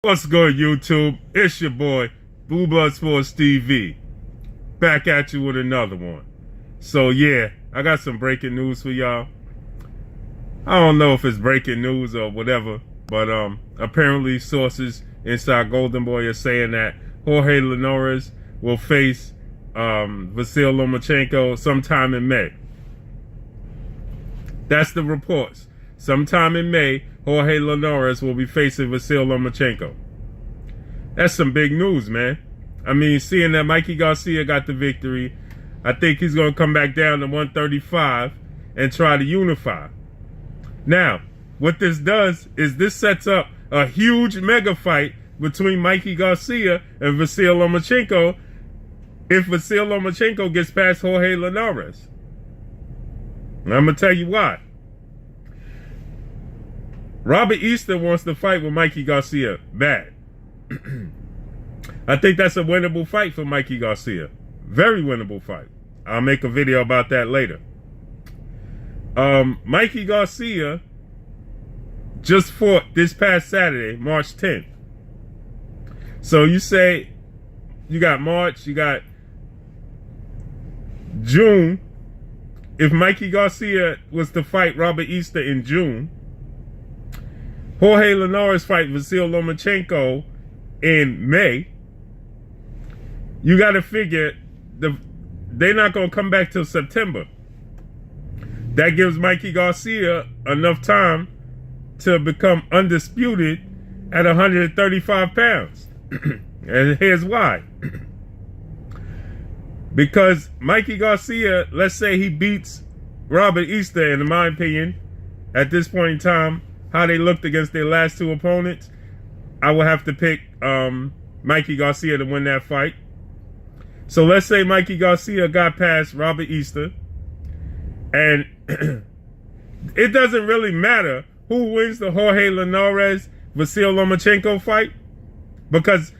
What's good, YouTube? It's your boy, Blue Blood Sports TV. Back at you with another one. So yeah, I got some breaking news for y'all. I don't know if it's breaking news or whatever, but apparently sources inside Golden Boy are saying that Jorge Linares will face Vasyl Lomachenko sometime in May. That's the reports. Sometime in May, Jorge Linares will be facing Vasyl Lomachenko. That's some big news, man. I mean, seeing that Mikey Garcia got the victory, I think he's going to come back down to 135 and try to unify. Now, what this does is this sets up a huge mega fight between Mikey Garcia and Vasyl Lomachenko if Vasyl Lomachenko gets past Jorge Linares. And I'm going to tell you why. Robert Easter wants to fight with Mikey Garcia bad. I think that's a winnable fight for Mikey Garcia. Very winnable fight. I'll make a video about that later. Mikey Garcia just fought this past Saturday, March 10th. So you say you got March, you got June. If Mikey Garcia was to fight Robert Easter in June, Jorge Linares fight Vasyl Lomachenko in May, you got to figure they're not going to come back till September. That gives Mikey Garcia enough time to become undisputed at 135 pounds. And here's why. Because Mikey Garcia, let's say he beats Robert Easter, and in my opinion, at this point in time, how they looked against their last two opponents, I would have to pick Mikey Garcia to win that fight. So let's say Mikey Garcia got past Robert Easter, and it doesn't really matter who wins the Jorge Linares Vasyl Lomachenko fight, because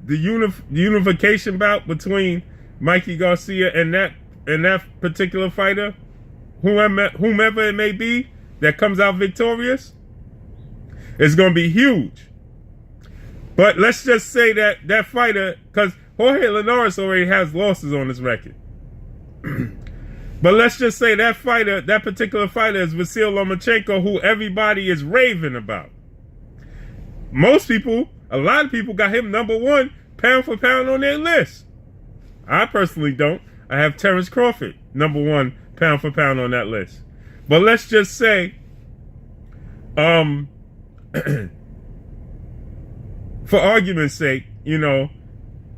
the unification bout between Mikey Garcia and that particular fighter, whomever it may be that comes out victorious, it's going to be huge. But let's just say that fighter, because Jorge Linares already has losses on his record. But let's just say that fighter, that particular fighter, is Vasyl Lomachenko, who everybody is raving about. Most people, a lot of people got him number one pound for pound on their list. I personally don't. I have Terrence Crawford number one pound for pound on that list. But let's just say, for argument's sake,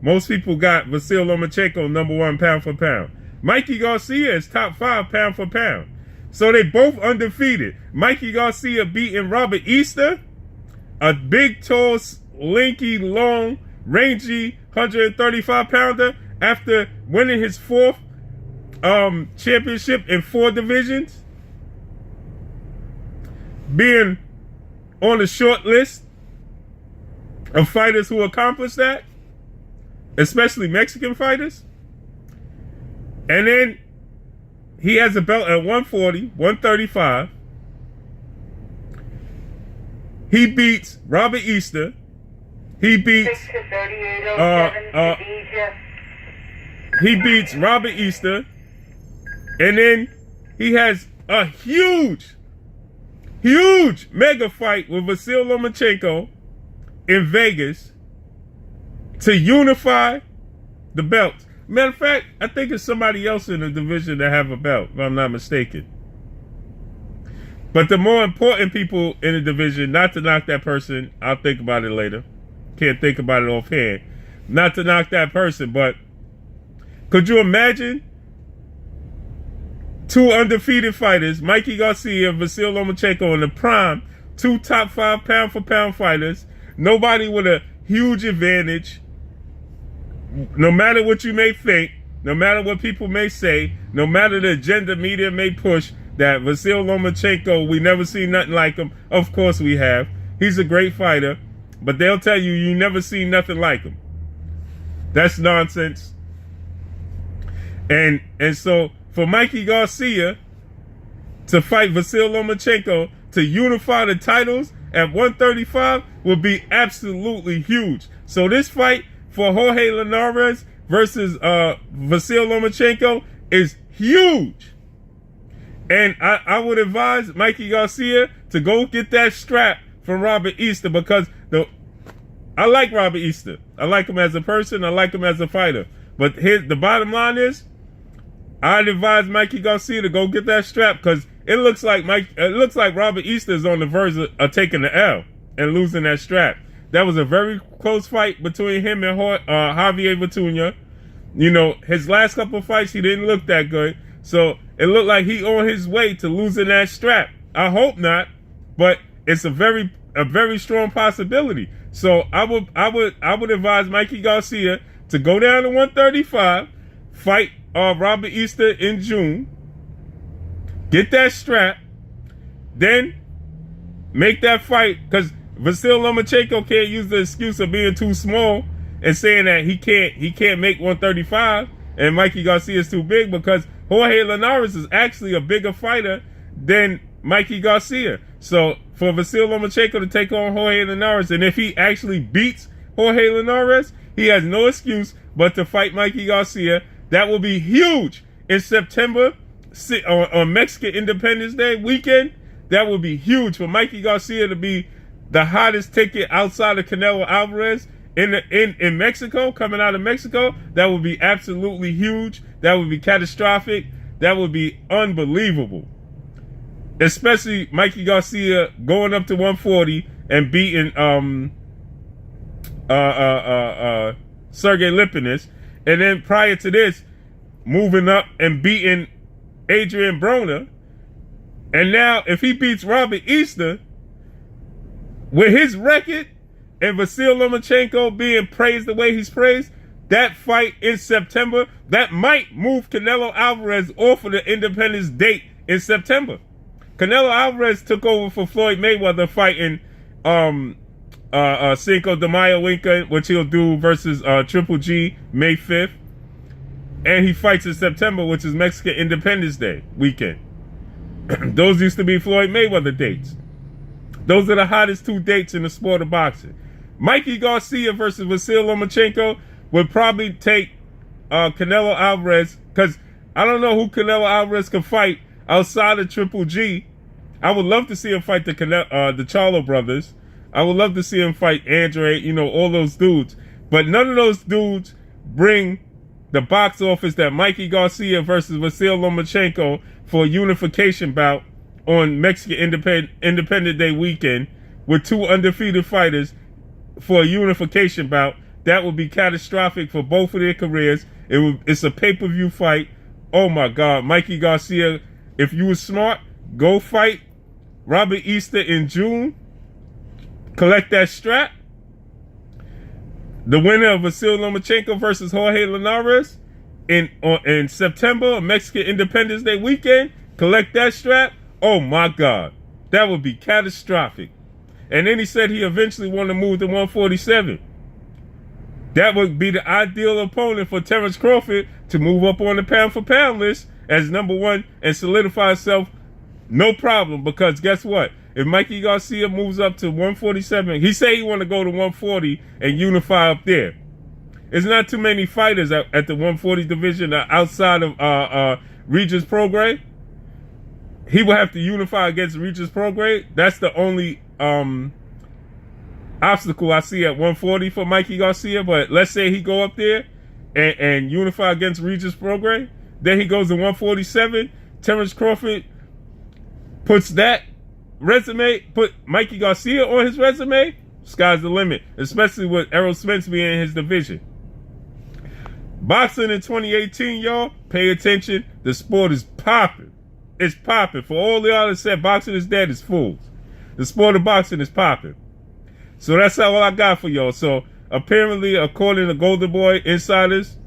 most people got Vasyl Lomachenko number one pound for pound. Mikey Garcia is top 5 pound for pound. So they both undefeated. Mikey Garcia beating Robert Easter, a big, tall, lanky, long, rangy 135 pounder, after winning his 4th championship in 4 divisions, being on the short list of fighters who accomplished that, especially Mexican fighters. And then he has a belt at 140, 135. He beats Robert Easter. He beats Robert Easter. And then he has a huge mega fight with Vasyl Lomachenko in Vegas to unify the belts. Matter of fact, I think it's somebody else in the division that have a belt, if I'm not mistaken. But the more important people in the division, not to knock that person, I'll think about it later. Can't think about it offhand. Not to knock that person, but could you imagine 2 undefeated fighters, Mikey Garcia and Vasyl Lomachenko, in the prime, 2 top 5 pound for pound fighters, nobody with a huge advantage, no matter what you may think, no matter what people may say, no matter the agenda media may push, that Vasyl Lomachenko, we never seen nothing like him. Of course we have. He's a great fighter, but they'll tell you you never seen nothing like him. That's nonsense. And so for Mikey Garcia to fight Vasyl Lomachenko to unify the titles at 135, will be absolutely huge. So this fight for Jorge Linares versus Vasyl Lomachenko is huge. And I would advise Mikey Garcia to go get that strap from Robert Easter, because I like Robert Easter. I like him as a person. I like him as a fighter. But the bottom line is, I'd advise Mikey Garcia to go get that strap, because it looks like Robert Easter is on the verge of taking the L and losing that strap. That was a very close fight between him and Javier Vatuña. You know, his last couple of fights, he didn't look that good. So it looked like he on his way to losing that strap. I hope not, but it's a very strong possibility. So I would advise Mikey Garcia to go down to 135, fight Robert Easter in June, get that strap, then make that fight, because Vasyl Lomachenko can't use the excuse of being too small and saying that he can't make 135 and Mikey Garcia is too big, because Jorge Linares is actually a bigger fighter than Mikey Garcia. So for Vasyl Lomachenko to take on Jorge Linares, and if he actually beats Jorge Linares, he has no excuse but to fight Mikey Garcia. That will be huge in September on Mexican Independence Day weekend. That will be huge for Mikey Garcia to be the hottest ticket outside of Canelo Alvarez in Mexico, coming out of Mexico. That would be absolutely huge. That would be catastrophic. That would be unbelievable. Especially Mikey Garcia going up to 140 and beating Sergey Lipinets, and then prior to this, moving up and beating Adrian Broner. And now, if he beats Robert Easter, with his record and Vasyl Lomachenko being praised the way he's praised, that fight in September, that might move Canelo Alvarez off of the Independence date in September. Canelo Alvarez took over for Floyd Mayweather fighting Cinco de Mayo weekend, which he'll do versus Triple G May 5th. And he fights in September, which is Mexican Independence Day weekend. Those used to be Floyd Mayweather dates. Those are the hottest two dates in the sport of boxing. Mikey Garcia versus Vasyl Lomachenko would probably take Canelo Alvarez, because I don't know who Canelo Alvarez can fight outside of Triple G. I would love to see him fight the Charlo brothers. I would love to see him fight Andre, you know, all those dudes. But none of those dudes bring the box office that Mikey Garcia versus Vasyl Lomachenko for a unification bout on Mexican Independent Day weekend with two undefeated fighters for a unification bout. That would be catastrophic for both of their careers. It's a pay-per-view fight. Oh my God, Mikey Garcia, if you were smart, go fight Robert Easter in June. Collect that strap. The winner of Vasyl Lomachenko versus Jorge Linares in September, Mexican Independence Day weekend. Collect that strap. Oh my God, that would be catastrophic. And then he said he eventually wanted to move to 147. That would be the ideal opponent for Terrence Crawford to move up on the pound for pound list as number one and solidify himself. No problem, because guess what? If Mikey Garcia moves up to 147, he say he want to go to 140 and unify up there. There's not too many fighters at the 140 division outside of Regis Prograis. He will have to unify against Regis Prograis. That's the only obstacle I see at 140 for Mikey Garcia. But let's say he go up there and unify against Regis Prograis. Then he goes to 147. Terrence Crawford puts that resume, put Mikey Garcia on his resume. Sky's the limit, especially with Errol Spence being in his division. Boxing in 2018, y'all, pay attention. The sport is popping. It's popping. For all y'all that said boxing is dead, it's fools. The sport of boxing is popping. So that's all I got for y'all. So apparently, according to Golden Boy insiders,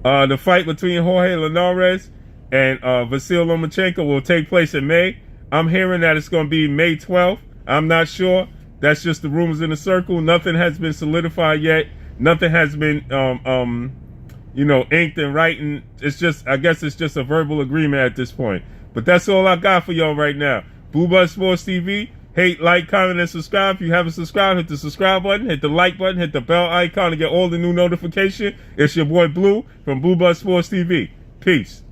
the fight between Jorge Linares and Vasyl Lomachenko will take place in May. I'm hearing that it's going to be May 12th. I'm not sure. That's just the rumors in the circle. Nothing has been solidified yet. Nothing has been, inked and writing. It's just, I guess it's just a verbal agreement at this point. But that's all I got for y'all right now. Blue Buzz Sports TV. Hate, like, comment, and subscribe. If you haven't subscribed, hit the subscribe button, hit the like button, hit the bell icon to get all the new notifications. It's your boy Blue from Blue Buzz Sports TV. Peace.